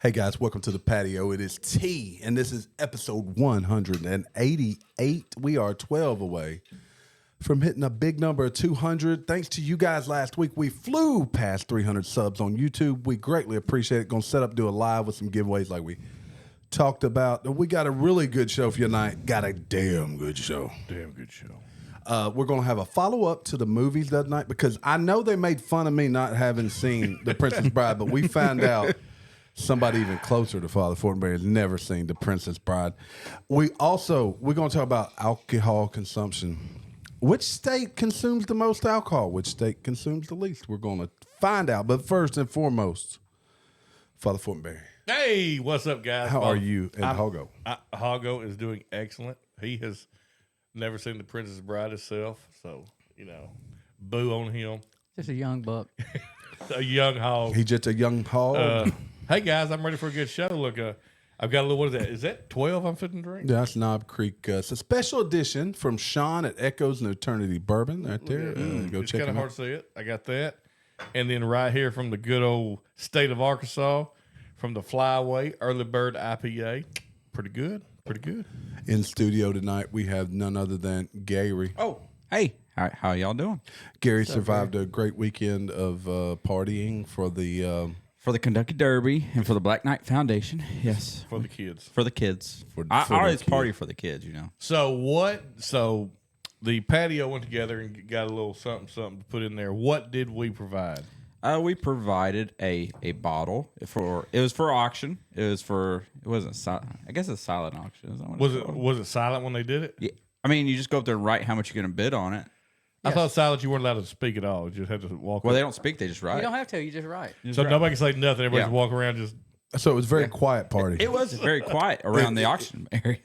Hey guys, welcome to the patio. It is T, and this is episode 188. We are 12 away from hitting a big number of 200. Thanks to you guys last week, we flew past 300 subs on YouTube. We greatly appreciate it. Going to set up, do a live with some giveaways like we talked about. We got a really good show for you tonight. Got a damn good show. Damn good show. We're going to have a follow-up to the movies that night because I know they made fun of me not having seen The Princess Bride, but we found out somebody even closer to Fatherfortenberry has never seen The Princess Bride. We're going to talk about alcohol consumption. Which state consumes the most alcohol? Which state consumes the least? We're going to find out. But first and foremost, Fatherfortenberry. Hey, what's up, guys? How are you and Hogo? Hogo is doing excellent. He has never seen The Princess Bride himself, so, boo on him. Just a young buck. A young hog. He's just a young hog. Hey, guys, I'm ready for a good show. Look, I've got a little, what is that? Is that 12 I'm fitting to drink? Yeah, that's Knob Creek. It's a special edition from Sean at Echoes and Eternity Bourbon right there. Go It's check kind it of hard out. to see it. I got that. And then right here from the good old state of Arkansas, from the Flyway Early Bird IPA. Pretty good. Pretty good. In studio tonight, we have none other than Gary. Oh, hey, how y'all doing? Gary survived a great weekend of partying for the For the Kentucky Derby and for the Black Knight Foundation, yes. For the kids. For the kids. For I the always kids. party for the kids, you know. So the patio went together and got a little something to put in there. What did we provide? We provided a bottle it was for auction. It wasn't I guess it's silent auction. Is that what it's called? Was it silent when they did it? Yeah. I mean, you just go up there and write how much you're going to bid on it. I thought silent you weren't allowed to speak at all. You just had to walk. Well, up. they don't speak; they just write. You don't have to. You just write. So nobody can say nothing. Everybody's Yeah. walking around just. So it was a very quiet party. It was very quiet around the auction area.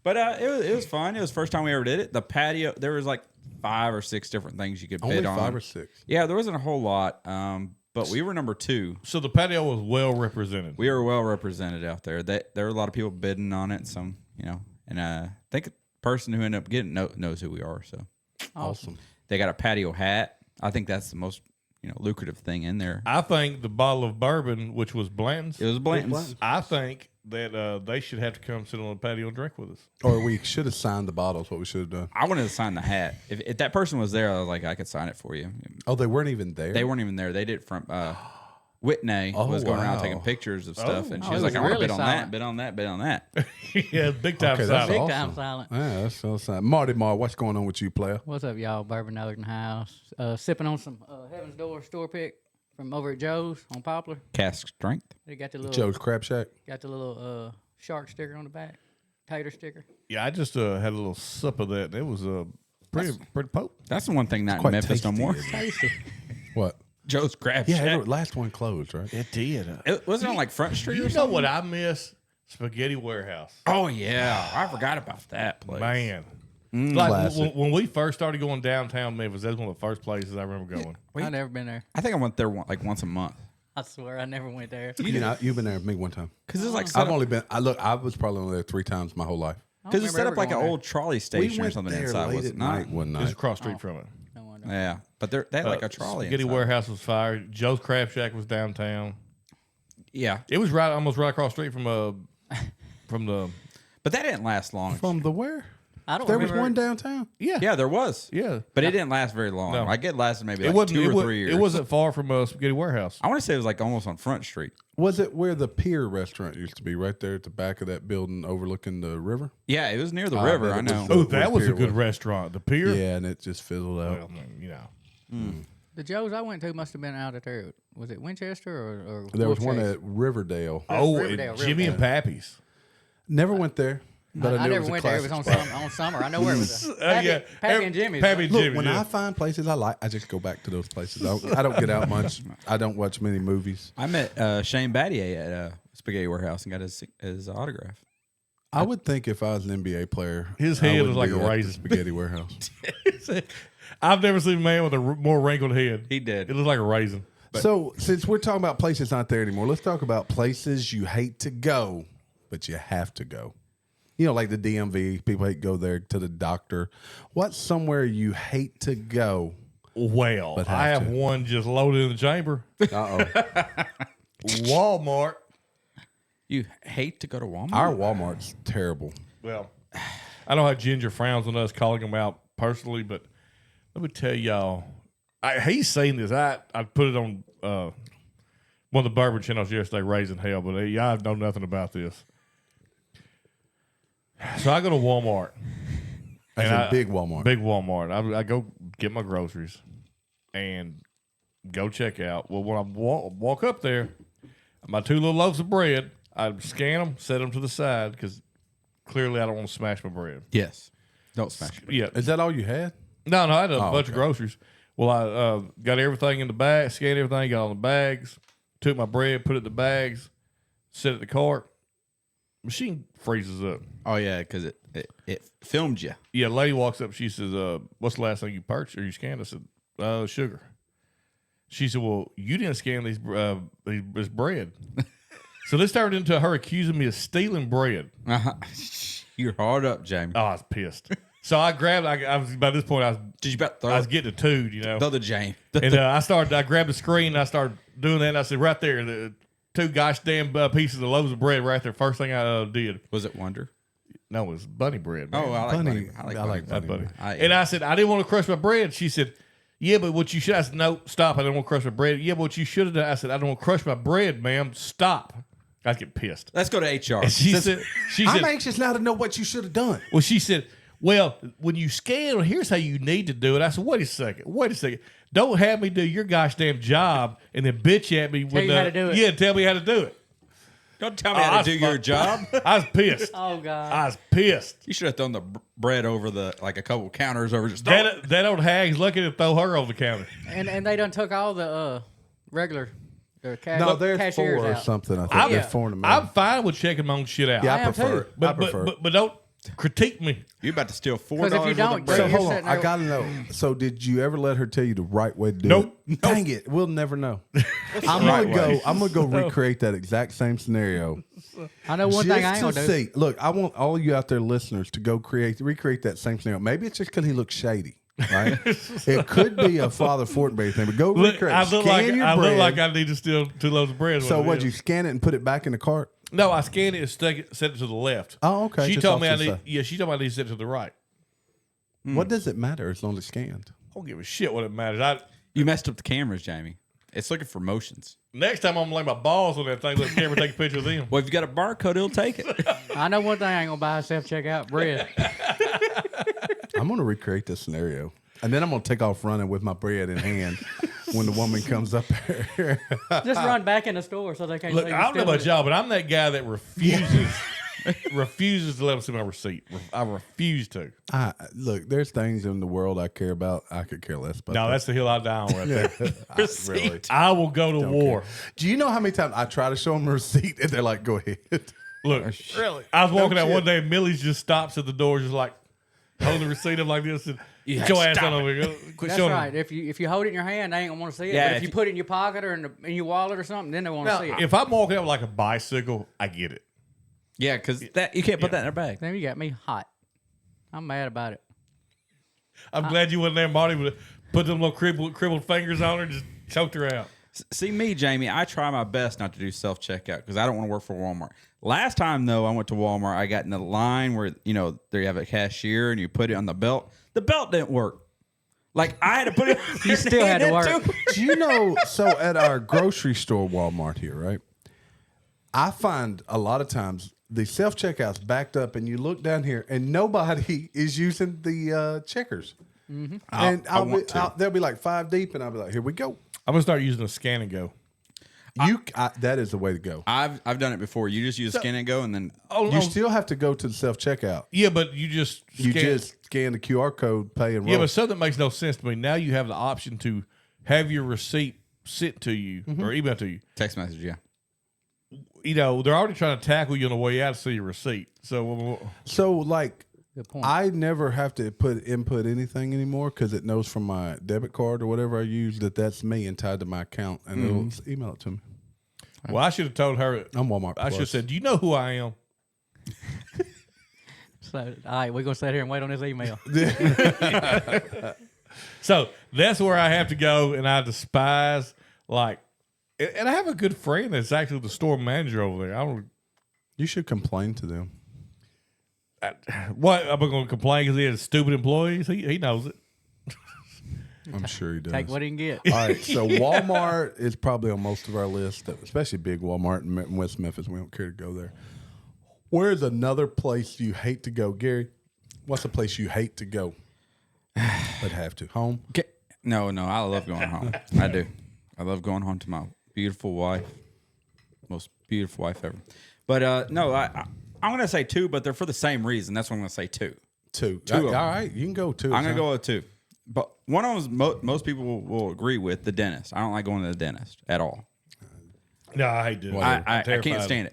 But it was fun. It was the first time we ever did it. The patio, there was like 5 or 6 different things you could Only bid on. 5 or 6. Yeah, there wasn't a whole lot, but we were number 2. So the patio was well represented. We were well represented out there. There were a lot of people bidding on it. Some, and I think the person who ended up getting knows who we are. So Awesome. they got a patio hat. I think that's the most lucrative thing in there. I think the bottle of bourbon, which was Blanton's, It was Blanton's. I think that they should have to come sit on the patio and drink with us. Or we should have signed the bottles, what we should have done. I wanted to sign the hat. If that person was there, I was like, I could sign it for you. Oh, they weren't even there? They weren't even there. They did it from Whitney was going around wow. taking pictures of stuff, and she Oh, was it like, was I want to really bid on silent. that, bid on that, bid on that. Yeah, big time Okay, that's silent. Big awesome. time silent. Yeah, that's so sad. Marty Mar, what's going on with you, player? What's up, y'all? Bourbon Nose in the house. Sipping on some Heaven's Door store pick from over at Joe's on Poplar. Cask strength. They got the little Joe's Crab Shack. shark sticker on the back, tater sticker. Yeah, I just had a little sip of that. It was pretty potent. That's the one thing not in quite Memphis no tasty, more. isn't Tasty. What? Joe's Crab Yeah, Shack. last one closed, right? It did. It wasn't on like Front Street You or know something. what I miss? Spaghetti Warehouse. Oh yeah, I forgot about that place. Man. Like Classic. when we first started going downtown Memphis, that's one of the first places I remember going. Wait. I've never been there. I think I went there once a month I swear I never went there. You've been there with me one time. because it's like I've only been. I was probably only there 3 times my whole life. because it's set up like an old. old trolley station or something inside. late Was at it not? night one It's night. across the street from it. No wonder. Yeah, but they had like a trolley. Spaghetti inside. Warehouse was fire. Joe's Crab Shack was downtown. Yeah, It was almost right across the street from the. but that didn't last long. From the where? I don't There was remember. one downtown. Yeah, there was. Yeah. But it didn't last very long. No. Like it lasted maybe It like wasn't 2 or 3 years. It wasn't far from Spaghetti Warehouse. I want to say it was like almost on Front Street. Was it where the Pier restaurant used to be? Right there at the back of that building overlooking the river. Yeah, it was near the I river. bet I it know. was Oh, where that was a Pier good was. restaurant. The Pier. Yeah, and it just fizzled out. Well, The Joe's I went to must have been out at there. Was it Winchester or There was Wolf one Chase? at Riverdale. Oh, Riverdale, Jimmy and Pappy's. Never went there, but I, I knew never it was went a there. It was classic on spot. on summer. I know where it was. Yeah. Pappy and Jimmy's. Pappy and Look, Jimmy. when yeah. I find places I like, I just go back to those places. I don't get out much. I don't watch many movies. I met Shane Battier at Spaghetti Warehouse and got his autograph. I would think if I was an NBA player, His I head would was like be a at the raisin. Spaghetti Warehouse. I've never seen a man with a more wrinkled head. He did. It looked like a raisin. So, since we're talking about places not there anymore, let's talk about places you hate to go, but you have to go. You know, like the DMV, people hate to go there to the doctor. What's somewhere you hate to go? Well, But I have have to. one just loaded in the chamber. Uh-oh. Walmart. You hate to go to Walmart? Our Walmart's terrible. Well, I know how Ginger frowns on us calling him out personally, but let me tell y'all, he's saying this. I put it on one of the bourbon channels yesterday, Raising Hell, but y'all know nothing about this. So I go to Walmart. That's a big Walmart. Big Walmart. I go get my groceries and go check out. Well, when I walk up there, my 2 little loaves of bread, I scan them, set them to the side because clearly I don't want to smash my bread. Yes. Don't smash it. Yeah. Is that all you had? No, I had a bunch of groceries. Well, I got everything in the bag, scanned everything, got all the bags, took my bread, put it in the bags, set it in the cart. Machine freezes up. Oh, yeah, because it filmed you. Yeah, lady walks up. She says, what's the last thing you purchased or you scanned? I said, sugar. She said, well, you didn't scan this bread. So this turned into her accusing me of stealing bread. Uh-huh. You're hard up, Jamie. Oh, I was pissed. So I grabbed. I was by this point. I was getting a tood, you know. The other Jamie. And I grabbed the screen. And I started doing that. And I said, right there, the 2 gosh damn pieces of loaves of bread right there. First thing I did. Was it Wonder? No, it was bunny bread. Man. Oh, I like bunny. I like bunny. bunny. And I said, I didn't want to crush my bread. She said, yeah, but what you should. I said, no, stop. I didn't want to crush my bread. Yeah, but what you should have done. I said, I don't want to crush my bread, ma'am. Stop. I get pissed. Let's go to HR. And she said, I'm anxious now to know what you should have done. Well, she said, well, when you scan, here's how you need to do it. I said, wait a second. Don't have me do your gosh damn job and then bitch at me. Tell you how to do it. Yeah, tell me how to do it. Don't tell me how to do your job. I was pissed. Oh, God. I was pissed. You should have thrown the bread over a couple counters over. Just That old hag's lucky to throw her over the counter. And they done took all the regular No, cashiers there's 4 or out. something. I think there's 4 in the middle. I'm fine with checking my own shit out. Yeah, I I am prefer. too. But don't critique me. You're about to steal $4 'Cause if you worth don't, of bread. So You're hold on, sitting I there- gotta know. So did you ever let her tell you the right way to do Nope. it? Dang it, we'll never know. I'm gonna go recreate that exact same scenario. I know one thing I ain't Just gonna to do. see. Look, I want all you out there listeners to go recreate that same scenario. Maybe it's just because he looks shady, right? It could be a Father Fortenberry thing, but go recreate. I look like I need to steal 2 loaves of bread. So what? You scan it and put it back in the cart? No, I scanned it and set it to the left. Oh, okay. She Just told off me to I the need. side. Yeah, she told me I need to set it to the right. What does it matter as long as it's scanned? I don't give a shit what it matters. You messed up the cameras, Jamie. It's looking for motions. Next time I'm gonna lay my balls on that thing. Let the camera take a picture of them. Well, if you got a barcode, it'll take it. I know one thing I ain't gonna buy self-checkout bread. I'm gonna recreate this scenario, and then I'm gonna take off running with my bread in hand when the woman comes up there. Just run back in the store so they can't Look, see you I don't know stealing about it. y'all, but I'm that guy that refuses to let them see my receipt. I refuse to. Look, there's things in the world I care about. I could care less about. No, that. that's the hill I die on right there. Really. I will go to war. Do you know how many times I try to show them a receipt and they're like, "Go ahead." Look, really, I was walking out one day and Millie's just stops at the door, just like holding the receipt up like this and get your ass on over here. Quit That's showing right. them. If you hold it in your hand, they ain't gonna want to see it. Yeah, But if if you you- put it in your pocket or in your wallet or something, then they want to see it. If I'm walking out with like a bicycle, I get it. Yeah, because you can't put that in their bag. Then you got me hot. I'm mad about it. I'm glad you wasn't there, Marty, would put them little crippled fingers on her and just choked her out. See me, Jamie, I try my best not to do self-checkout because I don't want to work for Walmart. Last time, though, I went to Walmart, I got in the line where, they have a cashier and you put it on the belt. The belt didn't work. Like, I had to put it You still had to work. Do you know? So at our grocery store, Walmart here, right? I find a lot of times the self checkout's backed up, and you look down here, and nobody is using the checkers. Mm-hmm. And I want to. they'll be like 5 deep, and I'll be like, "Here we go." I'm gonna start using a scan and go. That is the way to go. I've done it before. You just use Scan and Go, and then You still have to go to the self checkout. Yeah, but you just You scan. just scan the QR code, pay, and roll. Yeah, but something makes no sense to me. Now you have the option to have your receipt sent to you or emailed to you. text message, yeah. They're already trying to tackle you on the way out to see your receipt. So, like, Good point. I never have to input anything anymore because it knows from my debit card or whatever I use that's me and tied to my account, and it'll email it to me. Well, I should have told her. I'm Walmart. I should have Plus. said, "Do you know who I am?" So, all right, we're gonna sit here and wait on this email. So that's where I have to go, and I despise and I have a good friend that's actually the store manager over there. You should complain to them. What? I'm going to complain because he has stupid employees? He knows it. I'm sure he does. Take what he can get. All right, so Walmart is probably on most of our list, especially big Walmart in West Memphis. We don't care to go there. Where's another place you hate to go, Gary? What's a place you hate to go but have to? Home? No, I love going home. I do. I love going home to my beautiful wife, most beautiful wife ever. But no, I'm going to say 2, but they're for the same reason. That's why I'm going to say 2. 2. Two of them. All right, you can go 2. I'm going to go with 2. But one of them most people will agree with, the dentist. I don't like going to the dentist at all. No, I do. I can't stand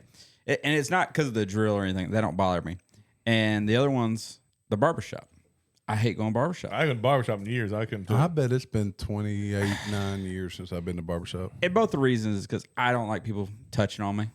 it. And it's not because of the drill or anything. That don't bother me. And the other one's the barbershop. I hate going barbershop. I haven't been barbershop in years. I couldn't. I bet it's been 9 years since I've been to barbershop. And both the reasons is because I don't like people touching on me,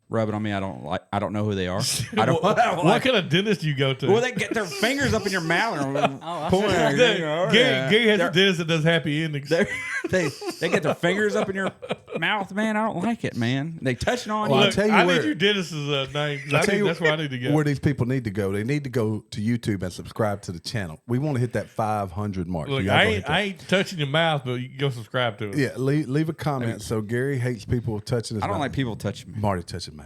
rubbing on me. I don't know who they are. I don't. What kind of dentist do you go to? Well, they get their fingers up in your mouth. I Pulling see. it. Gary has a dentist that does happy endings. They get their fingers up in your mouth, man. I don't like it, man. They touching on Well, you. I'll tell you I where- need your dentist's name. I'll tell you That's where I need to go. Where these people need to go. They need to go to YouTube and subscribe to the channel. We want to hit that 500 mark. Look, Y'all go I hit that. ain't touching your mouth, but you can go subscribe to it. Yeah, leave a comment. So Gary hates people touching his I don't mouth. like people touching me. Marty touching mouth.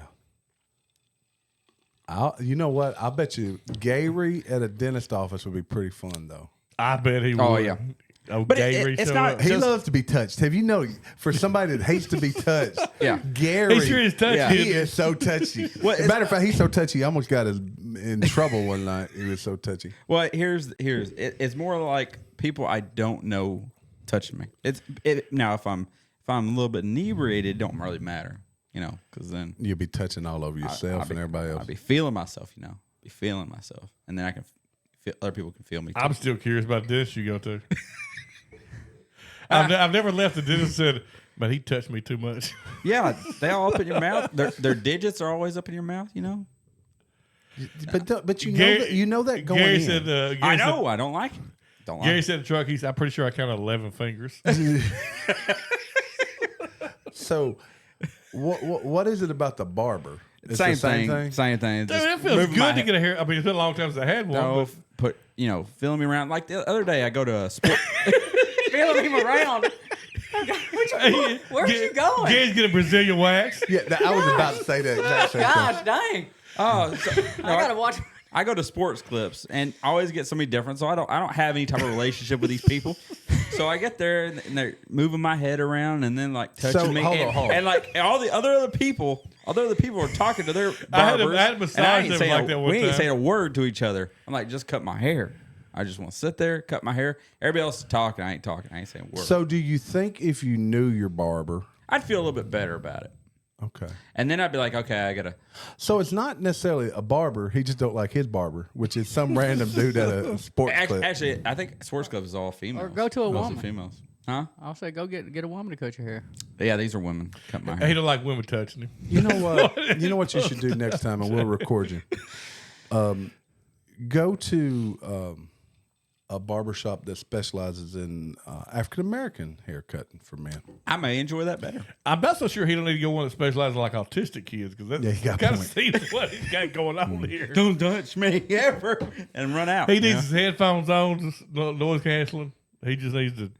You know what? I bet you Gary at a dentist office would be pretty fun, though. I bet he would. Oh, yeah. Oh, But Gary it's showed not- up. He Just- loves to be touched. Have you noticed? For somebody that hates to be touched, Yeah. Gary. He sure is touchy. Yeah. He is so touchy. Well, Matter of fact, he's so touchy. I almost got in trouble one night. He was so touchy. Well, it's more like people I don't know touching me. Now if I'm a little bit inebriated, it don't really matter, because then You'll be touching all over yourself and everybody else. I'll be feeling myself, and then I can feel, other people can feel me too. I'm still curious about the dentist you go to. I've never left the dentist and said, but he touched me too much. Yeah, they all up in your mouth. Their digits are always up in your mouth, But you Gary- know that going Gary in. said, Gary I said- know. I don't like it. Don't like Gary it. said the truck. I'm pretty sure I counted 11 fingers. So, what is it about the barber? It's Same the thing. Same thing. Dude, Just it feels moving my good to get a hair. I mean, it's been a long time since I had one. No, but feeling me around. Like the other day, I go to a sport. Feeling him around. Where's you going? Gary's getting Brazilian wax. Yeah, I was about to say that exact same thing. Gosh dang! No, I gotta watch. I go to sports clips and I always get somebody different, so I don't have any type of relationship with these people. So I get there and they're moving my head around and then like touching So, me, hold on. and like all the other people are talking to their I had a barbers. massage and I ain't them saying like that one we ain't time. saying a word to each other. I'm like, just cut my hair. I just want to sit there, cut my hair. Everybody else is talking. I ain't talking. I ain't saying a word. So, do you think if you knew your barber? I'd feel a little bit better about it. Okay. And then I'd be like, okay, I gotta. So it's not necessarily a barber. He just don't like his barber, which is some random dude at a sports clip. Actually, I think sports club is all females. Or go to a Mostly woman. females. Huh? I'll say go get a woman to cut your hair. Yeah, these are women. Cut my He hair. don't like women touching him. You know what? You know what you should do next time, and we'll record you. Go to a barbershop that specializes in African American haircutting for men. I may enjoy that better. I'm not so sure he don't need to go one that specializes in like autistic kids because that Yeah, you got a kind of point. seems what he's got going on here. Don't touch me ever, and run out. He needs his headphones on, just noise canceling. He just needs to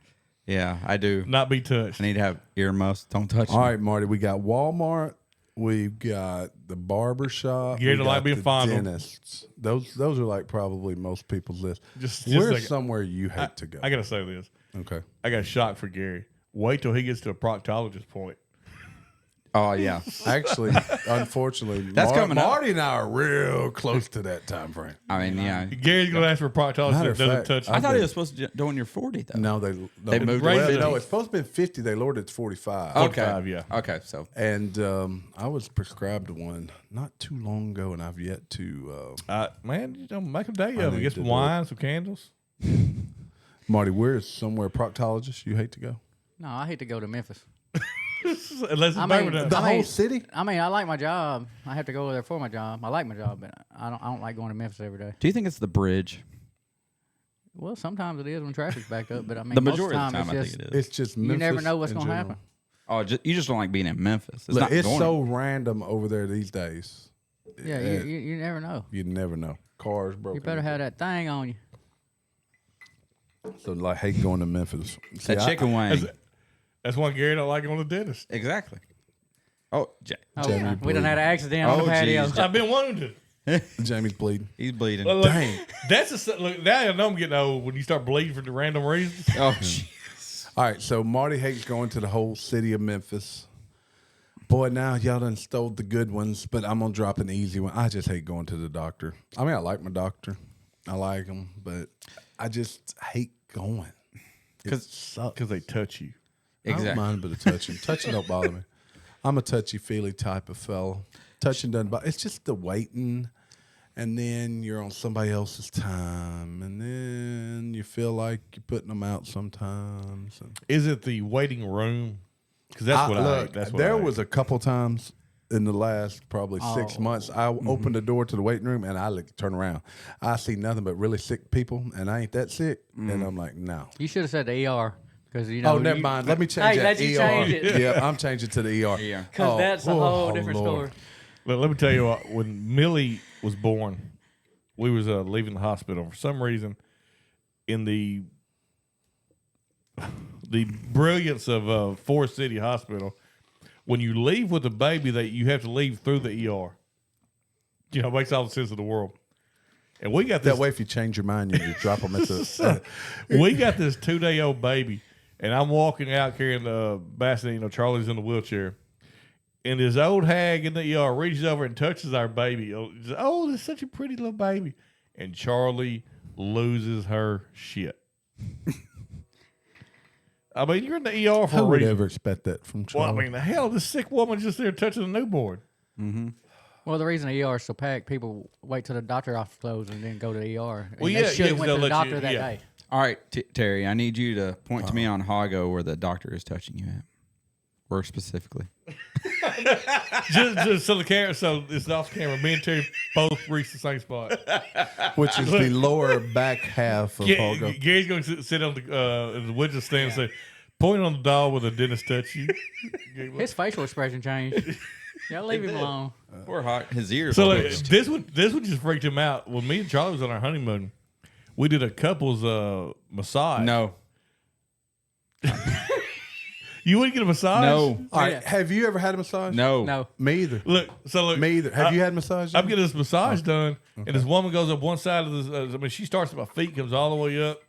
Yeah, I do. not be touched. I need to have earmuffs. Don't touch All me. right, Marty, we got Walmart. We've got the barbershop. Gary we don't got like being the fondled. dentists. Those are like probably most people's list. Just Where's like- somewhere you hate to go? I gotta say this. Okay. I got a shock for Gary. Wait till he gets to a proctologist point. Oh yeah. Actually, unfortunately, That's coming up. Marty and I are real close to that time frame. I mean, yeah. Gary's gonna ask for a proctologist Matter that of doesn't fact, touch I I thought he think- was supposed to do when you're 40 though. No, they moved it well, to no, 50. it's supposed to be 50. They lowered it to 45. Okay. 45, yeah. Okay. So And I was prescribed one not too long ago, and I've yet to. Man, make a day I of it. need Get to some do wine, some candles. Marty, where's somewhere proctologist you hate to go? No, I hate to go to Memphis. Unless it's I better mean, than The I whole mean- city? I mean, I like my job. I have to go there for my job. I like my job, but I don't like going to Memphis every day. do you think it's the bridge? Well, sometimes it is when traffic's backed up, but I mean, The most majority of of the the time, time I it's think just it is. It's just you Memphis never know what's in going to general. happen. Oh, you just don't like being in Memphis. It's Look, not it's going. so random over there these days. Yeah, you never know. You never know. Cars broken. You better have that thing on you. So like, hate going to Memphis. See, That chicken wing. That's why Gary don't like going to the dentist. Exactly. Oh, Oh, Jamie we done had an accident on Oh, the patio. geez. I've been wounded. Jamie's bleeding. he's bleeding. Look, Dang. That's look. Now I know I'm getting old when you start bleeding for the random reasons. Oh, jeez. All right, so Marty hates going to the whole city of Memphis. Boy, now y'all done stole the good ones, but I'm going to drop an easy one. I just hate going to the doctor. I mean, I like my doctor. I like him, but I just hate going. It sucks. Because they touch you. I don't Exactly. mind a bit of touching. Touching don't bother me. I'm a touchy-feely type of fellow. Touching doesn't bother. It's just the waiting, and then you're on somebody else's time, and then you feel like you're putting them out sometimes. And Is it the waiting room? Because that's what I hate. That's what there I hate. was a couple times in the last probably 6 months. I opened the door to the waiting room, and I turn around. I see nothing but really sick people, and I ain't that sick. And I'm like, no. You should have said the ER. Because, you know. Oh, never mind. Let me change Hey, that let you ER. change it. Yeah, I'm changing to the ER. Yeah. Because that's a whole different Lord. story. Look, let me tell you what. When Millie was born, we was leaving the hospital for some reason. In the brilliance of Forest City Hospital, when you leave with a baby, that you have to leave through the ER. You know, it makes all the sense in the world. And we got this. That way, if you change your mind, you just drop them at the. We got this 2-day-old baby, and I'm walking out carrying the bassinet. You know, Charlie's in the wheelchair, and this old hag in the ER reaches over and touches our baby. Oh, that's such a pretty little baby, and Charlie loses her shit. I mean, you're in the ER for Who a would reason. ever expect that from Well, Charlie? I mean, the hell, this sick woman just there touching a newborn. Well, the reason the ER is so packed, people wait till the doctor office closes and then go to the ER. And Well, they yeah, should yeah, have 'cause went they'll to the let you- doctor that yeah. day. All right, Terry, I need you to point to me on Hago where the doctor is touching you at. Where specifically? just so the camera, so it's off camera. Me and Terry both reached the same spot. Which is the lower back half of Pogo. Gary's going to sit on the witness stand and say, point on the doll where the dentist touched you. His facial expression changed. Y'all leave him alone. Poor Hog. His ears. So are like, itched. this one just freaked him out. When me and Charlie was on our honeymoon, we did a couple's massage. No. You wouldn't get a massage? No. All right, have you ever had a massage? No. No. Me either. Look, Me either. Have you had a massage? I'm getting this massage done, and this woman goes up one side of this. I mean, she starts at my feet, comes all the way up,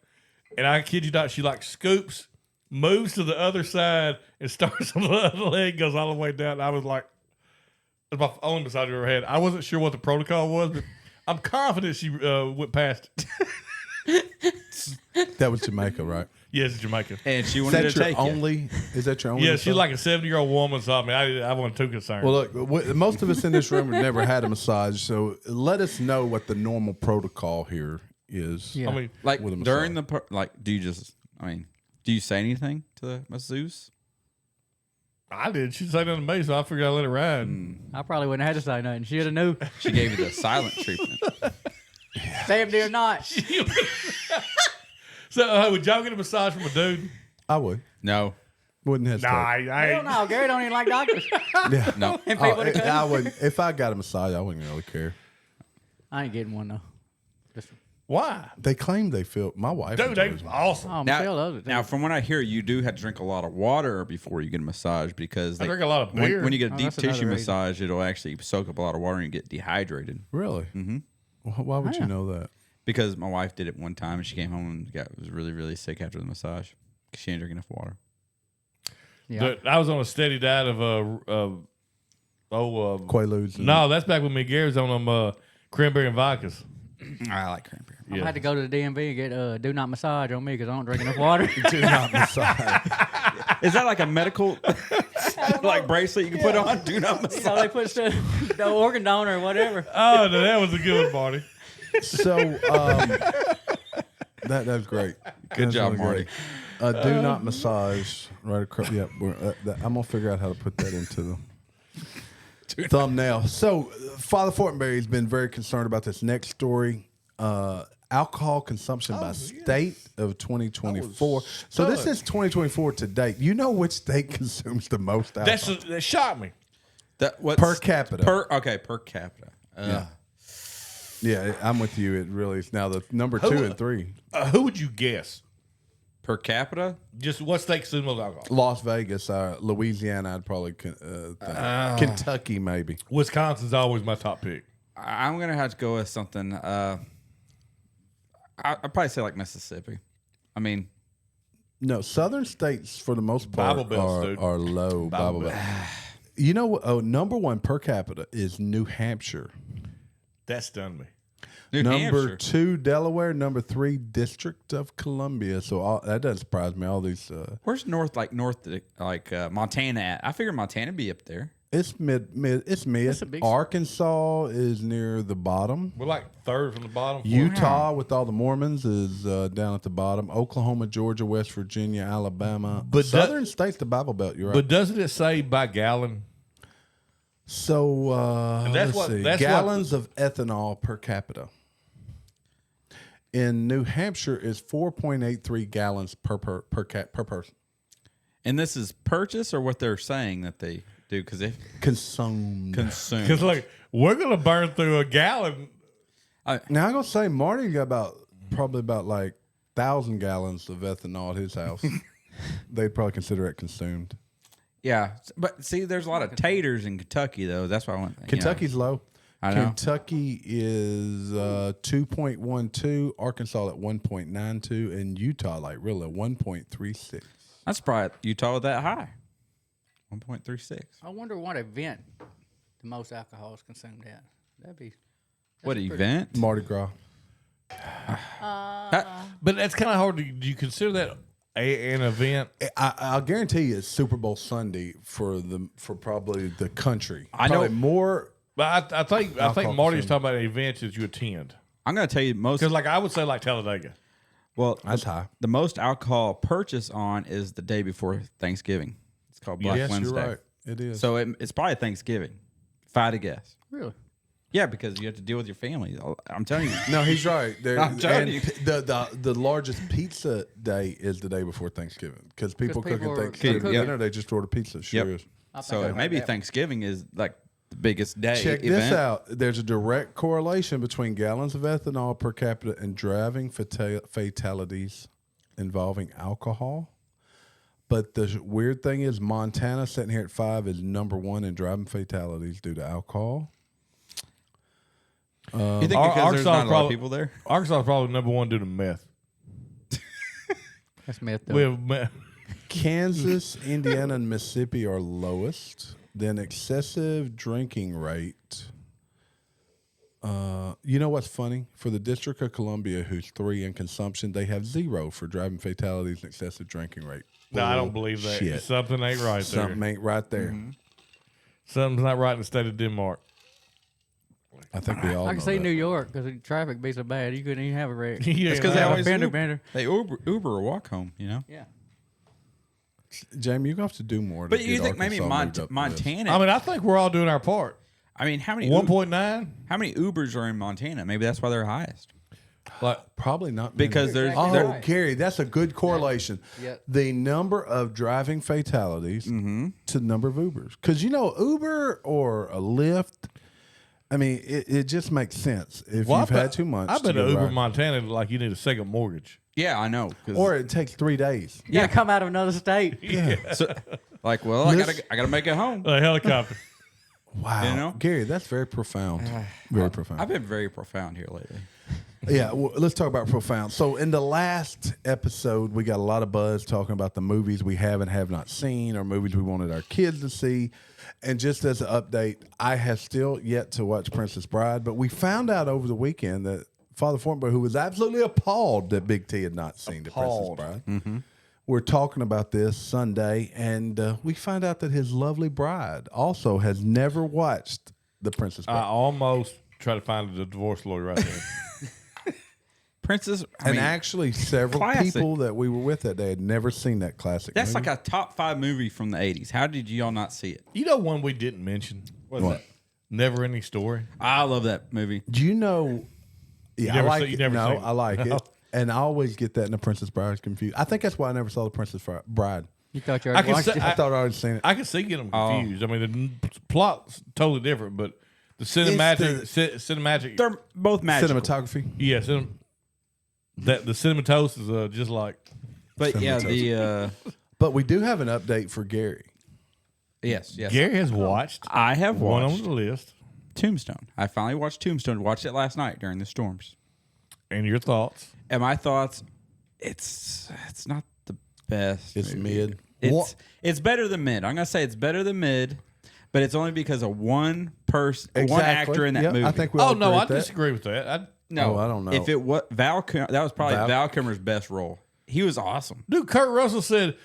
and I kid you not, she like scoops, moves to the other side, and starts on the other leg, goes all the way down. And I was like, it's my only massage I've ever had. I wasn't sure what the protocol was, but I'm confident she went past it. That was Jamaica, right? Yes, Jamaica. And she Is wanted that to your take you. only? Is that your only? Yeah, massage? she's like a 70-year-old woman, so I mean, I wasn't too concerned. Well, look, most of us in this room have never had a massage, so let us know what the normal protocol here is. Yeah. I mean, Like with a massage. during the do you just? I mean, do you say anything to the masseuse? I did. She said nothing to me, so I figured I'd let it ride. I probably wouldn't have had to say nothing. She'd have knew. She gave you the silent treatment. Damn near not. So, would y'all get a massage from a dude? I would. No. Wouldn't hesitate. I Hell no. Gary don't even like doctors. Yeah. No. And Oh, people to cut. I would. If I got a massage, I wouldn't really care. I ain't getting one though. Just, Why? They claim they feel. My wife. Dude, they enjoys them. awesome. oh, Michelle loves it. Now, from what I hear, you do have to drink a lot of water before you get a massage because I drink a lot of when, beer. when you get a Oh, deep that's another tissue reason. massage, it'll actually soak up a lot of water and you get dehydrated. Really. Mm-hmm. Why would you know that? Because my wife did it one time and she came home and was really, really sick after the massage because she didn't drink enough water. Yeah. But I was on a steady diet of Quaaludes. and- no, that's back when me and Gary was on them cranberry and vodkas. I like cranberry. I'm gonna have to go to the DMV and get do not massage on me because I don't drink enough water. Do not massage. Is that like a medical like bracelet you can put on? Do not massage. So they put the organ donor or whatever. Oh, no, that was a good one, Marty. So that's great. Good That's job, really Marty. great. Do not massage right across. Yeah, I'm gonna figure out how to put that into the thumbnail. So, Father Fortenberry has been very concerned about this next story. Alcohol consumption by state of 2024. So this is 2024 to date. You know which state consumes the most alcohol? That shocked me. That what's Per capita. Per capita. Yeah, I'm with you. It really is now the number 2 and 3. Who would you guess? Per capita? Just what state consumes most alcohol? Las Vegas, Louisiana, I'd probably think. Kentucky, maybe. Wisconsin's always my top pick. I'm gonna have to go with something. I'd probably say like Mississippi. I mean, No, southern states for the most Bible part Belts, dude. are low. Bible Belt. You know what? Oh, number 1 per capita is New Hampshire. That stunned me. New Number Hampshire. 2, Delaware. Number 3, District of Columbia. So that doesn't surprise me. All these. Where's north Montana at? I figure Montana be up there. It's mid. It's mid. That's a big- Arkansas is near the bottom. We're like third from the bottom. Utah, with all the Mormons, is down at the bottom. Oklahoma, Georgia, West Virginia, Alabama. But southern states, the Bible Belt. You're right. But doesn't it say by gallon? So that's let's what- see. that's Gallons of ethanol per capita. In New Hampshire is 4.83 gallons per person. And this is purchase or what they're saying that they do because they Consumed. consume. Because like we're gonna burn through a gallon. Now I'm gonna say Marty got probably about like 1,000 gallons of ethanol at his house. They'd probably consider it consumed. Yeah, but see, there's a lot of taters in Kentucky though. That's why I went. Kentucky's low. I know. Kentucky is 2.12, Arkansas at 1.92, and Utah like really 1.36. I'm surprised Utah was that high. 1.36. I wonder what event the most alcohol is consumed at. That'd be. What pretty- event? Mardi Gras. But that's kind of hard. Do you consider that an event? I'll guarantee you it's Super Bowl Sunday for probably the country. I know- Probably more. But I think Alcohol Marty's consumed. talking about events that you attend. I'm going to tell you most. Because like I would say like Talladega. Well, That's high. the most alcohol purchase on is the day before Thanksgiving. It's called Black Yes, Wednesday. you're right. It is. So it's probably Thanksgiving. If I had to guess. Really? Yeah, because you have to deal with your family. I'm telling you. No, he's right. I'm telling you. The largest pizza day is the day before Thanksgiving because people cooking people are Thanksgiving cooking. dinner. They just order pizza. Sure Yep. is. I think So I've maybe heard that. Thanksgiving is like the biggest day. Check event. this out. There's a direct correlation between gallons of ethanol per capita and driving fatalities involving alcohol. But the weird thing is Montana sitting here at 5 is number 1 in driving fatalities due to alcohol. You think because there's not a lot of people there? Arkansas is probably number 1 due to meth. That's myth, though. We have meth. Kansas, Indiana, and Mississippi are lowest. Then excessive drinking rate. You know what's funny? For the District of Columbia, who's 3 in consumption, they have 0 for driving fatalities and excessive drinking rate. No, I don't believe that. Bullshit. Something ain't right Something there. ain't right there. Something's not right in the state of Denmark. I think we all I know can see that. New York because the traffic be so bad you couldn't even have a wreck. Yeah, It's because they always Bender, Uber. bender. They Uber or walk home, you know? Yeah. Jamie, you're going to have to do more. To But you get think maybe Arkansas moved up the list. Montana? I mean, I think we're all doing our part. I mean, how many 1.9? how many Ubers are in Montana? Maybe that's why they're highest. Like Probably not many. Because there's Oh, Exactly right. Gary, that's a good correlation. Yeah. The number of driving fatalities to the number of Ubers. Because, Uber or a Lyft, I mean, it just makes sense. If you've had too much. I to bet go Uber ride. Montana like you need a second mortgage. Yeah, I know. 'Cause- Or it takes 3 days. You gotta come out of another state. so, like, well, I gotta make it home. A helicopter. Wow. You know? Gary, that's very profound. Very profound. I've been very profound here lately. Yeah, well, let's talk about profound. So in the last episode, we got a lot of buzz talking about the movies we have and have not seen, or movies we wanted our kids to see. And just as an update, I have still yet to watch Princess Bride, but we found out over the weekend that Fatherfortenberry, who was absolutely appalled that Big T had not seen the Princess Bride, we're talking about this Sunday, and we find out that his lovely bride also has never watched the Princess I Bride. almost try to find a divorce lawyer right there. Princess, And actually, several classic. people that we were with that day had never seen that classic that's movie. like a top 5 movie from the 80s. How did y'all not see it? You know one we didn't mention? What's What? that? Never Ending Story. I love that movie. Do you know? Yeah, I never like see- you it. never No, seen it? I like No. it. And I always get that in the Princess Bride confused. I think that's why I never saw the Princess Bride. You thought you I already can watched say- it. I thought I already seen it. I can see getting them confused. I mean, the plot's totally different, but The cinematic. They're both magical. Cinematography. Yeah, the cinematosis is just like. But yeah, But we do have an update for Gary. yes. Gary has watched. I have one watched on the list. Tombstone. I finally watched Tombstone. Watched it last night during the storms. And your thoughts? And my thoughts, it's not the best. It's movie. mid. It's better than mid. I'm gonna say it's better than mid, but it's only because of one actor in that movie. I think we Oh all no, agree I with that. disagree with that. No, Oh, I don't know. If it was that was probably Val- Val Kilmer's best role. He was awesome. Dude, Kurt Russell said,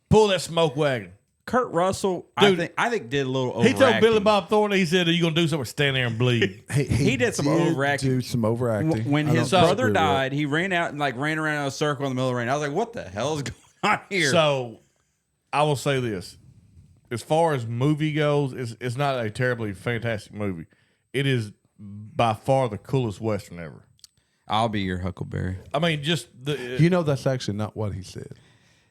"Pull that smoke wagon." Kurt Russell, Dude, I think did a little. He told Billy overacting. Bob Thornton, he said, "Are you gonna do something? Stand there and bleed." He did some overacting. Do some overacting. When I his don't brother disagree with that. died, he ran out and ran around in a circle in the middle of the rain. I was like, "What the hell is going on here?" So, I will say this: as far as movie goes, it's not a terribly fantastic movie. It is by far the coolest Western ever. I'll be your Huckleberry. I mean, just the. You know that's actually not what he said.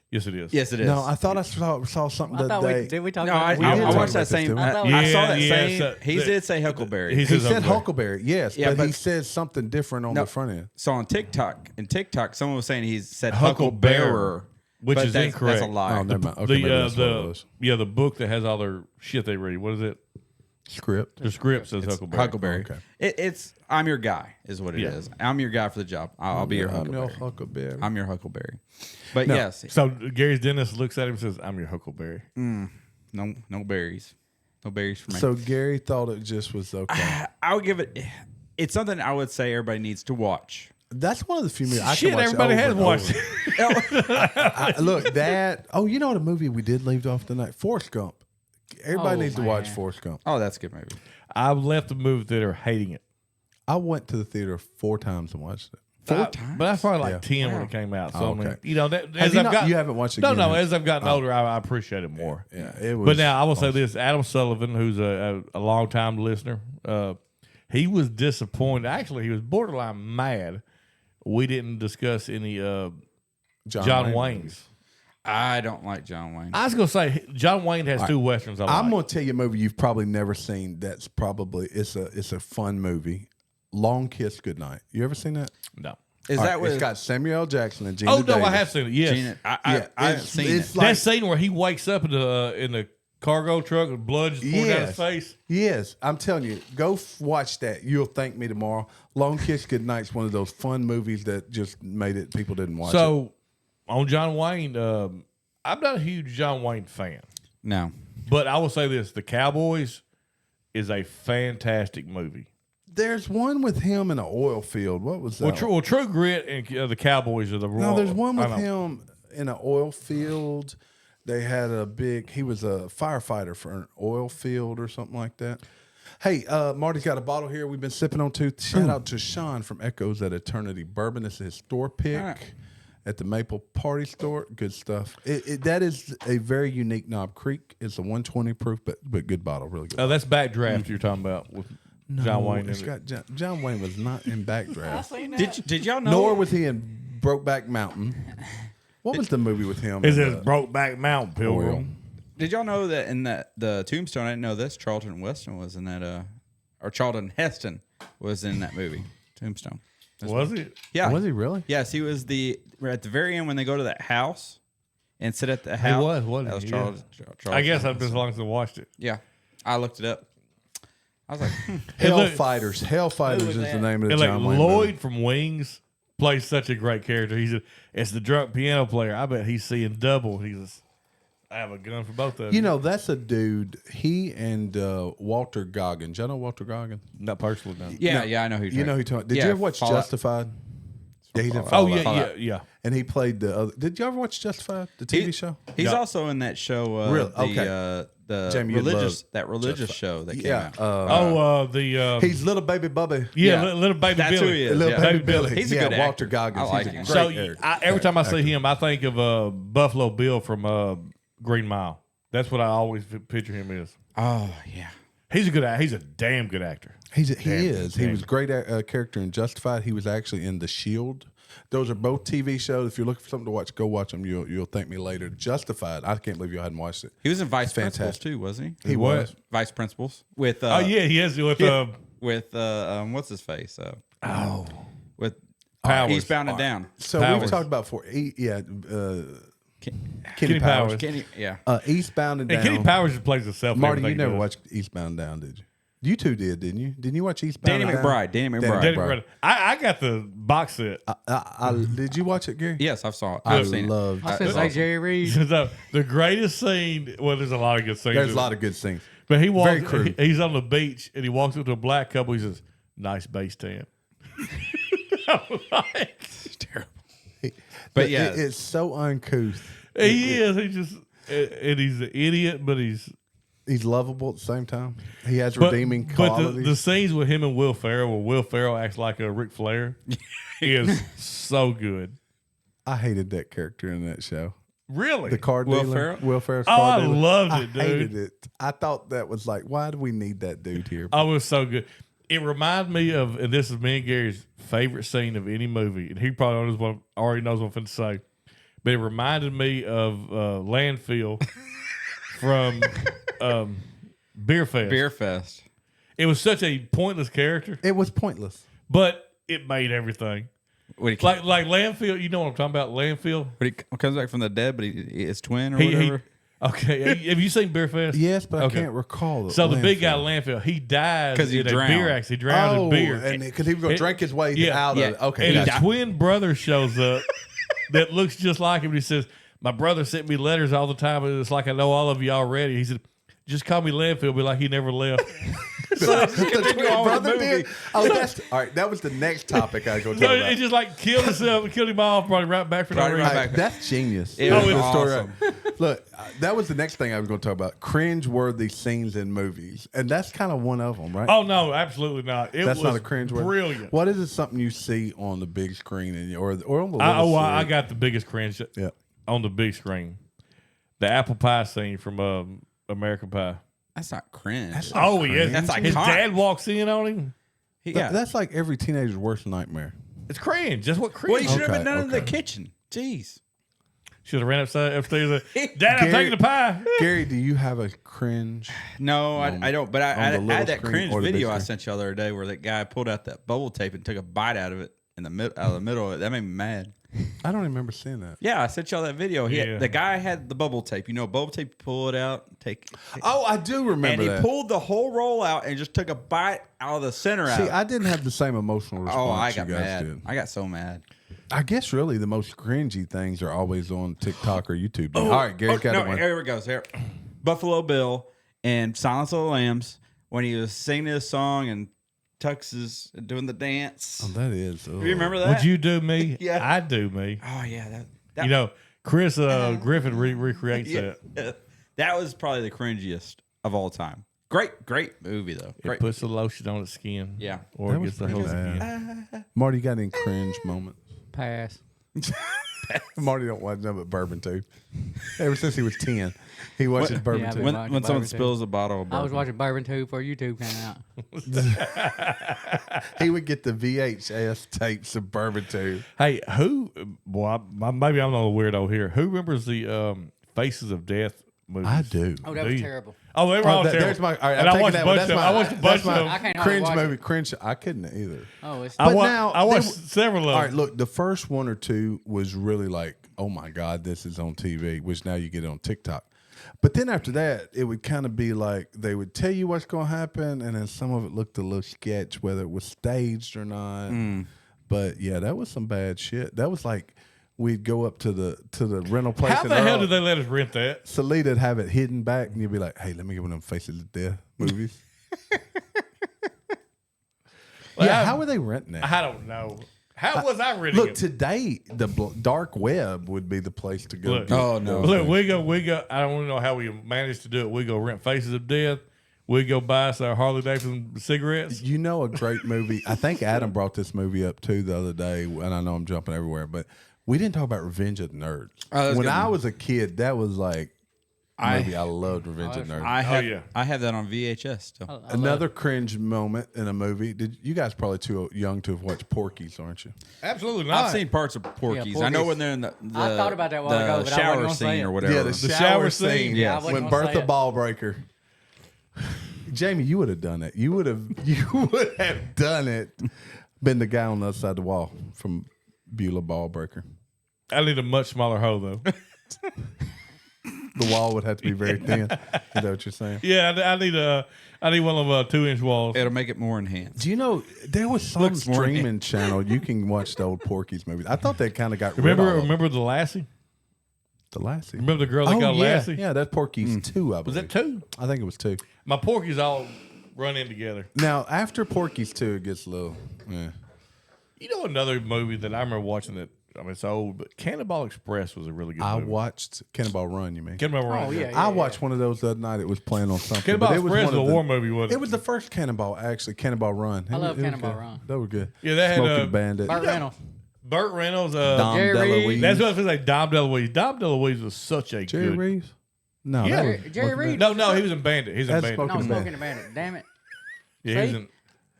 Yes, it is. Yes, it is. No, I thought I saw something I the thought day. did we talk No, about I that? did watched talk about that this, same. didn't we? I saw that Yeah, same. so He the- did say Huckleberry. He He says said Huckleberry. Huckleberry, yes, Yeah, but he but- said something different on No. the front end. So on TikTok, someone was saying he said Hucklebearer, Hucklebearer, which but is that's incorrect. a lie. Oh, never mind. Okay, maybe that's what it was. The book that has all their shit they read. What is it? Script. The script says Huckleberry. Huckleberry. Okay. It's I'm your guy is what it is. Yeah. I'm your guy for the job. I'll be your I'm Huckleberry. your Huckleberry. I'm your Huckleberry. But No. yes, So Gary's dentist looks at him and says, "I'm your Huckleberry." no berries, no berries for me. So Gary thought it just was okay. I would give it. It's something I would say everybody needs to watch. That's one of the few movies I Shit, can watch. everybody over has and watched over. it. Look, that. Oh, you know what a movie we did leave off tonight? Forrest Gump. Everybody Oh, needs to watch man. Forrest Gump. Oh, that's a good movie. I left the movie theater hating it. I went to the theater 4 times and watched it. Four But times. that's probably like Yeah. 10 when it came out. So Oh, I mean, okay. you know, Have as you I've not- got, you haven't watched it No, again, no. have As I've gotten older, I appreciate it more. Yeah, it was. But now I will say this: Adam Sullivan, who's a long time listener, he was disappointed. Actually, he was borderline mad. We didn't discuss any John Wayne's. I don't like John Wayne. I was gonna say John Wayne has 2 westerns. I like. I'm gonna tell you a movie you've probably never seen. That's probably it's a fun movie. Long Kiss Goodnight. You ever seen that? No. Is All that right, what? it's got Samuel L. Jackson and Gina Oh no, Davis. I have seen it. Yes, Gina, I Yeah, haven't seen it's it. like- that scene where he wakes up in the cargo truck with blood just pouring down his face. Yes, I'm telling you, go watch that. You'll thank me tomorrow. Long Kiss Goodnight's one of those fun movies that just made it. People didn't watch it. So on John Wayne, I'm not a huge John Wayne fan, No. but I will say this: The Cowboys is a fantastic movie. There's one with him in an oil field. What was that? Well, True Grit and the Cowboys are the No, there's one with I know. him in an oil field. They had he was a firefighter for an oil field or something like that. Hey, Marty's got a bottle here we've been sipping on too. Shout out to Sean from Echoes at Eternity Bourbon. This is his store pick All right. at the Maple Party Store. Good stuff. That is a very unique Knob Creek. It's a 120 proof, but good bottle. Really good. Oh, that's Backdraft you're talking about with John Wayne. It's in it. got John Wayne was not in Backdraft. Did y'all know? Nor was he in Brokeback Mountain. What was the movie with him? Is and, it Brokeback Mountain Pilgrim? Did y'all know that in the Tombstone? I didn't know this. Charlton Weston was in that. Or Charlton Heston was in that movie. Tombstone. Was it? Yeah. Was he really? Yes, he was at the very end when they go to that house and sit at the house. was, wasn't that was he? Charles. I guess I've been as long as I watched it. Yeah, I looked it up. I was like, Hellfighters. Hellfighters is the name of the And like John Wayne Lloyd movie. from Wings plays such a great character. It's the drunk piano player. I bet he's seeing double. I have a gun for both of them. You know, that's a dude. He and Walter Goggins. Y'all know Walter Goggins? not personally, no. yeah, I know who You know who? Did Yeah, you ever watch Fallout. Justified? Yeah, he's in Oh Fallout. yeah. And he played the other. Did you ever watch Justified, the TV show? He's Yeah. also in that show. Really? The Jamie, you'd religious love that religious show that came out. He's little baby Bubby. little baby That's Billy. who he is. Little yeah. baby Billy. He's a yeah, good Walter actor. Goggins. I like he's a him. great So actor. every time I see him, I think of Buffalo Bill from Green Mile. That's what I always picture him as. Oh yeah. He's a good. He's a damn good actor. He is. He damn. was a great character in Justified. He was actually in The Shield Those are both TV shows. If you're looking for something to watch, go watch them. You'll thank me later. Justified. I can't believe you hadn't watched it. He was in Vice Fantastic. Principals too, wasn't he? He was. Vice Principals with. Oh yeah, he is with With what's his face? With Powers. Eastbound and Down. So Powers. we've talked about before. Kenny Powers. Eastbound and And Down. Kenny Powers just plays himself. Marty, you never watched Eastbound and Down, did you? You two did, didn't you? Didn't you watch Eastbound Danny and Down? McBride. Danny McBride. I got the box set. Did you watch it, Gary? Yes, I've saw it. I I've seen it. loved I it. was gonna say Jerry Reed. So the greatest scene. Well, there's a lot of good scenes. There's a lot of good scenes. But he Very walks. crude. He's on the beach and he walks up to a black couple. He says, "Nice base tan." It's terrible. But yeah. it's so uncouth. He is. He just and he's an idiot, but he's lovable at the same time. He has redeeming But qualities. the scenes with him and Will Ferrell, where Will Ferrell acts like a Ric Flair, is so good. I hated that character in that show. Really, The car Will dealer. Ferrell? Will Ferrell's Oh, car I dealer. loved I it, dude. hated it. I thought that was like, why do we need that dude here? I was so good. It reminded me of, and this is me and Gary's favorite scene of any movie, and he probably already knows what I'm finna say, but it reminded me of Landfill from Beer Fest. Beer Fest. It was such a pointless character, It was pointless. but it made everything. When he, Like Landfill, you know what I'm talking about? Landfill. when he comes back from the dead, but his twin or whatever. Okay, have you seen Beer Fest? Yes, but Okay. I can't recall. So the big guy Landfill, he died 'Cause he in a drowned. beer accident. He drowned in beer. and because he was going It- to drink his way yeah, out yeah. of it. Okay, And his gotcha. twin brother shows up that looks just like him. And he says, "My brother sent me letters all the time, and it's like I know all of you already." He said, "Just call me Landfill, be like he never left." the twin on with the brother movie. did. Oh, that's all right. That was the next topic I was going to So talk it about. just like killed himself and killed him off, brought him right back for no Brought him reason. right back. That's genius. It That's was the story. awesome. Look, that was the next thing I was going to talk about. Cringe-worthy scenes in movies, and that's kind of one of them, right? Oh no, absolutely not. It that's was not a cringe-worthy. brilliant. What is it? Something you see on the big screen and or on the little I screen? got the biggest cringe Yeah. on the big screen. The apple pie scene from American Pie. That's not cringe. Oh yeah, That's his iconic. dad walks in on him. That's like every teenager's worst nightmare. It's cringe. That's what cringe. Well, he should have Okay, been done in the okay. kitchen. Jeez. Should have ran upstairs. Dad, I'm Gary- taking the pie. Gary, do you have a cringe? No, I don't. But I on the had little that screen cringe or the big video I screen? sent you the other day where that guy pulled out that bubble tape and took a bite out of it in the out of the middle of it. That made me mad. I don't remember seeing that. Yeah, I sent y'all that video. Yeah. The guy had the bubble tape. You know, bubble tape. Pull it out, take. Oh, I do remember and he that. pulled the whole roll out and just took a bite out of the center See, out. I didn't have the same emotional response Oh, I got you guys mad. did. I got so mad. I guess really the most cringy things are always on TikTok or YouTube. All right, Gary got no, one. here it goes. Here, Buffalo Bill and Silence of the Lambs when he was singing his song and Tux is doing the dance. Oh, that is. Do you remember that? Would you do me? Yeah. I do me. Oh yeah, that You know, Chris Griffin recreates yeah. that. That was probably the cringiest of all time. Great movie though. It Great. puts the lotion on its skin. Yeah. Or That it was gets the pretty whole bad. skin. Marty, you got any cringe moments? Pass. Marty don't watch nothing but bourbon too. Ever since he was 10, he watches bourbon Yeah, too. When- When someone Bourbon spills a bottle of bourbon. I was watching Bourbon 2 before YouTube came out. He would get the VHS tapes of bourbon too. Hey, who? Well, maybe I'm not a weirdo here. Who remembers the Faces of Death movie? I do. Oh, that Do was you? terrible. Oh, they were all terrible. There's my. All right, and I'm I taking watched that a one. bunch That's of them. I watched a that's bunch of my them. I can't hardly cringe watch movie. it. Cringe. I couldn't either. Oh, it's But I now watched they- several of All them. right, look, the first one or two was really like, oh my God, this is on TV, which now you get it on TikTok. But then after that, it would kind of be like they would tell you what's going to happen, and then some of it looked a little sketch, whether it was staged or not. But yeah, that was some bad shit. That was like we'd go up to the rental place. How in the hell Earl. did they let us rent that? Salida'd have it hidden back, and you'd be like, hey, let me get one of them Faces of Death movies. Well, Yeah, how were they renting that? I don't know. How was I renting Look, it? today the dark web would be the place to go. Look. get Oh, no. those Look, things. we go. I don't know how we managed to do it. We go rent Faces of Death. We go buy us our Harley Davidson cigarettes. You know a great movie. I think Adam brought this movie up too the other day, and I know I'm jumping everywhere, but we didn't talk about Revenge of the Nerds. Oh, that's When good I one. was a kid, that was like movie. I loved Revenge of the Nerds. I have that on VHS still. Another cringe moment in a movie. Did you guys probably too young to have watched Porky's, aren't you? Absolutely not. I've seen parts of Porky's. Yeah, I know Porky's. when they're in the I thought about that a while ago, but I wasn't shower gonna say scene it. or whatever. Yeah, the shower scene. Yeah, I wasn't when gonna say Bertha it. Ballbreaker. Jamie, you would have done it. You would have done it. Been the guy on the other side of the wall from Beulah Ballbreaker. I need a much smaller hoe though. The wall would have to be very thin. Is that what you're saying? Yeah, I need one of 2-inch walls. It'll make it more enhanced. Do you know there was some Looks more streaming channel you can watch the old Porky's movies? I thought they kind of got rid of Remember the Lassie? the Lassie. Remember the girl that got yeah, Lassie? yeah, that's Porky's 2. I believe. Was that 2? I think it was 2. My Porky's all run in together. Now after Porky's 2, it gets a little. Yeah. You know another movie that I remember watching that, I mean, it's old, but Cannonball Express was a really good I movie. watched Cannonball Run. You mean? Cannonball Run. Oh, yeah. I watched one of those the other night. It was playing on something. Cannonball but it was Express one was of a the- war movie, wasn't it? It was the first Cannonball, actually. Cannonball Run. I love It was Cannonball good. Run. They were good. Yeah, they had, Smoking Bandit. Burt Reynolds. Burt Reynolds. Dom Jerry Reed. DeLuise. That's what I was going to say. Dom DeLuise. Dom DeLuise was such a Jerry good. Reeves? No, Yeah. that was Jerry Smoking Reed. Bandit. No, he was in Bandit. He's in That's Bandit. Smoking No, Bandit. Smoking the Bandit. Damn it. Yeah, he was See? in.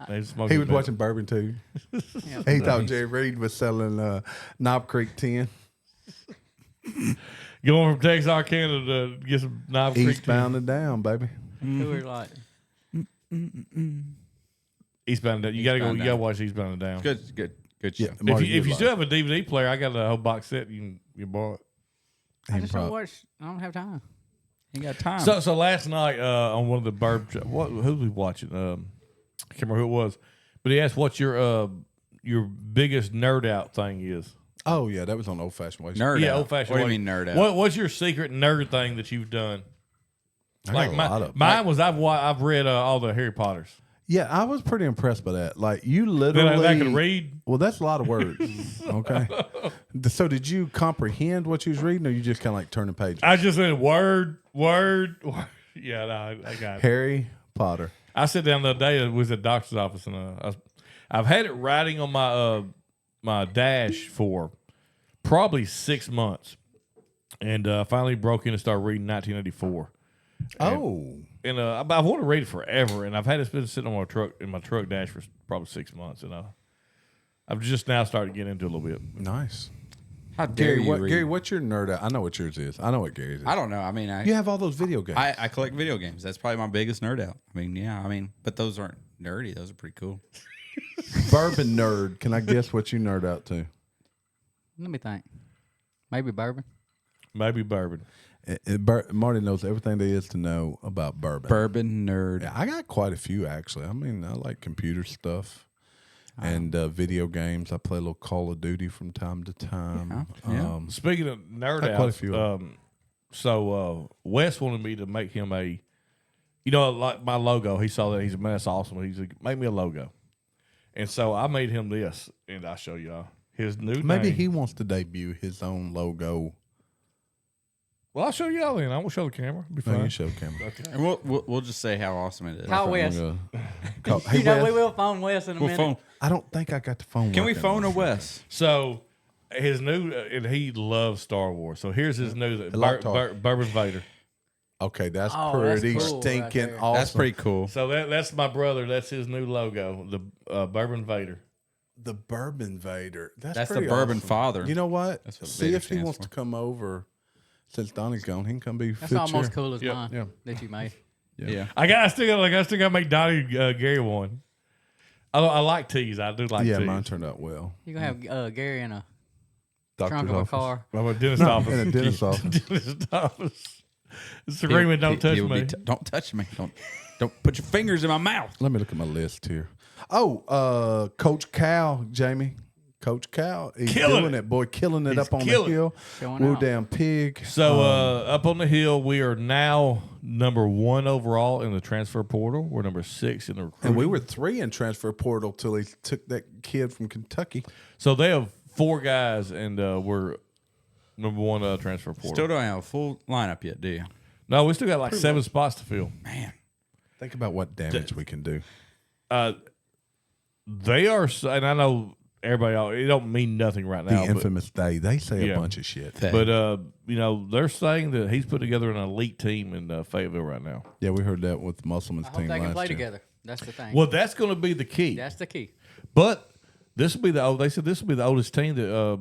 He was, smoking He was Bandit. watching bourbon too. He thought Jerry Reed was selling Knob Creek 10. Going from Texarkana to get some Knob Creek. Eastbound and down, baby. Who were like, Eastbound and Down. You got to go. Eastbound You got to watch Eastbound and Down. Good show. Yeah, If Marty, you, if you you'd still like have a DVD player, I got a whole box set. You borrow it. I just don't Improv. watch. I don't have time. You got time. So last night on one of the who was we watching? I can't remember who it was, but he asked what your biggest nerd out thing is. Oh yeah, that was on Old Fashioned Ways. nerd Yeah, out. old fashioned. What do you mean nerd out? What's your secret nerd thing that you've done? I got a lot of. Mine was I've read all the Harry Potters. Yeah, I was pretty impressed by that. Like you That literally. I could read. Well, that's a lot of words. Okay. So did you comprehend what you was reading, or you just kind of like turning pages? I just said word. Yeah, no, I got it. Harry Potter. I sat down the other day. It was at the doctor's office, and I've had it writing on my my dash for probably 6 months, and finally broke in and started reading 1984. Oh. And I've wanted to read it forever, and I've had it been sitting on my truck dash for probably 6 months, and I've just now started getting into it a little bit. Nice. How dare you read? Gary, what's your nerd out? I know what yours is. I know what Gary's is. I don't know. I mean, You have all those video games. I collect video games. That's probably my biggest nerd out. I mean, yeah. I mean, but those aren't nerdy. Those are pretty cool. Bourbon nerd. Can I guess what you nerd out to? Let me think. Maybe bourbon. Maybe bourbon. Marty knows everything there is to know about bourbon. Bourbon nerd. Yeah, I got quite a few actually. I mean, I like computer stuff and video games. I play a little Call of Duty from time to time. Yeah. Speaking of nerd Had quite a outs, few. so Wes wanted me to make him like my logo. He saw that. He's that's awesome. He's like, make me a logo. And so I made him this, and I'll show y'all his new Maybe name. he wants to debut his own logo. Well, I'll show y'all then. I won't show the camera. Be No, fine. you show camera. Okay. And we'll just say how awesome it is. Call Wes. Hey, You know, Wes, we will phone Wes in a We'll minute. phone. I don't think I got the phone. Can we working phone on a Wes? So his new, and he loves Star Wars. So here's his new Bourbon Vader. Okay, that's Oh, that's pretty cool right stinking there. awesome. That's pretty cool. So that's my brother. That's his new logo, the Bourbon Vader. The Bourbon Vader. That's That's the pretty Bourbon awesome. Father. You know what? That's what See Vader if he stands wants for. to come over. Since Donnie's gone, he can come be. That's almost cool as Yep. mine Yeah. that you made. Yeah. I still got to make Donnie Gary one. I like teas. I do like Yeah, teas. mine turned out well. You gonna have Gary in a Doctor's trunk of a office. car. I'm a dentist No, office. in a dentist office. Dentist office. Screaming, don't touch He will be me. don't touch me. Don't put your fingers in my mouth. Let me look at my list here. Oh, Coach Cal, Jamie. Coach Cal, he's Killing doing it. it, boy, killing it He's up on the killing it. hill. Showing Woo out. damn pig. So up on the hill, we are now number 1 overall in the transfer portal. We're number 6 in the recruiting. And we were 3 in transfer portal till he took that kid from Kentucky. So they have 4 guys, and we're number 1 transfer portal. Still don't have a full lineup yet, do you? No, we still got like 7 spots to fill. Man. Think about what damage we can do. They are, and I know everybody, it don't mean nothing right The now. infamous day. They say Yeah. a bunch of shit. But they're saying that he's put together an elite team in Fayetteville right now. Yeah, we heard that with Musselman's I hope team they can last play year. together. That's the thing. Well, that's going to be the key. That's the key. But this will be they said this will be the oldest team that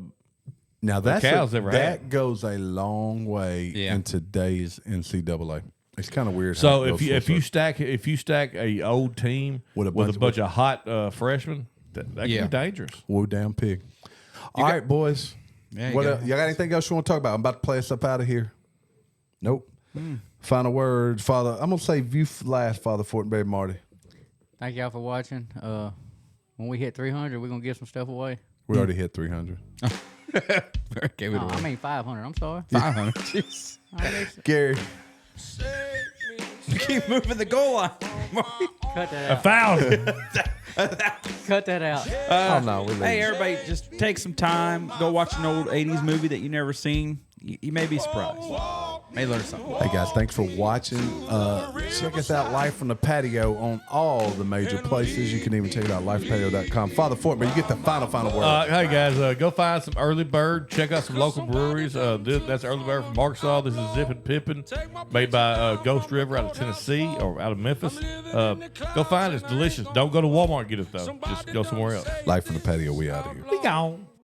Now Cal's ever that had. goes a long way Yeah. in today's NCAA. It's kind of weird. So how it goes full circle. if you stack a old team With with a a bunch bunch of hot freshmen, that can be dangerous. Whoa, damn pig. All right, boys. Yeah, What else? Y'all got anything else you want to talk about? I'm about to play us up out of here. Nope. Final words, Father. I'm gonna say you last, Father Fortenberry, Marty. Thank y'all for watching. When we hit 300, we're gonna give some stuff away. We already hit 300. Okay, we No, I mean 500. I'm sorry. 500. Jeez. Gary, Keep moving the goal line. Cut that out. 1,000. Cut that out. oh no, we're Hey, leaving. everybody, just take some time. Go watch an old 80s movie that you never seen. You may be surprised. May learn something. Hey guys, thanks for watching. Check us out live from the patio on all the major places. You can even check it out livepatio.com. Father Fortenberry, you get the final word. Hey guys, go find some Early Bird. Check out some local breweries. That's Early Bird from Arkansas. This is Zippin' Pippin, made by Ghost River out of Tennessee or out of Memphis. Go find it. It's delicious. Don't go to Walmart and get it though. Just go somewhere else. Live from the patio, we out of here. Be gone.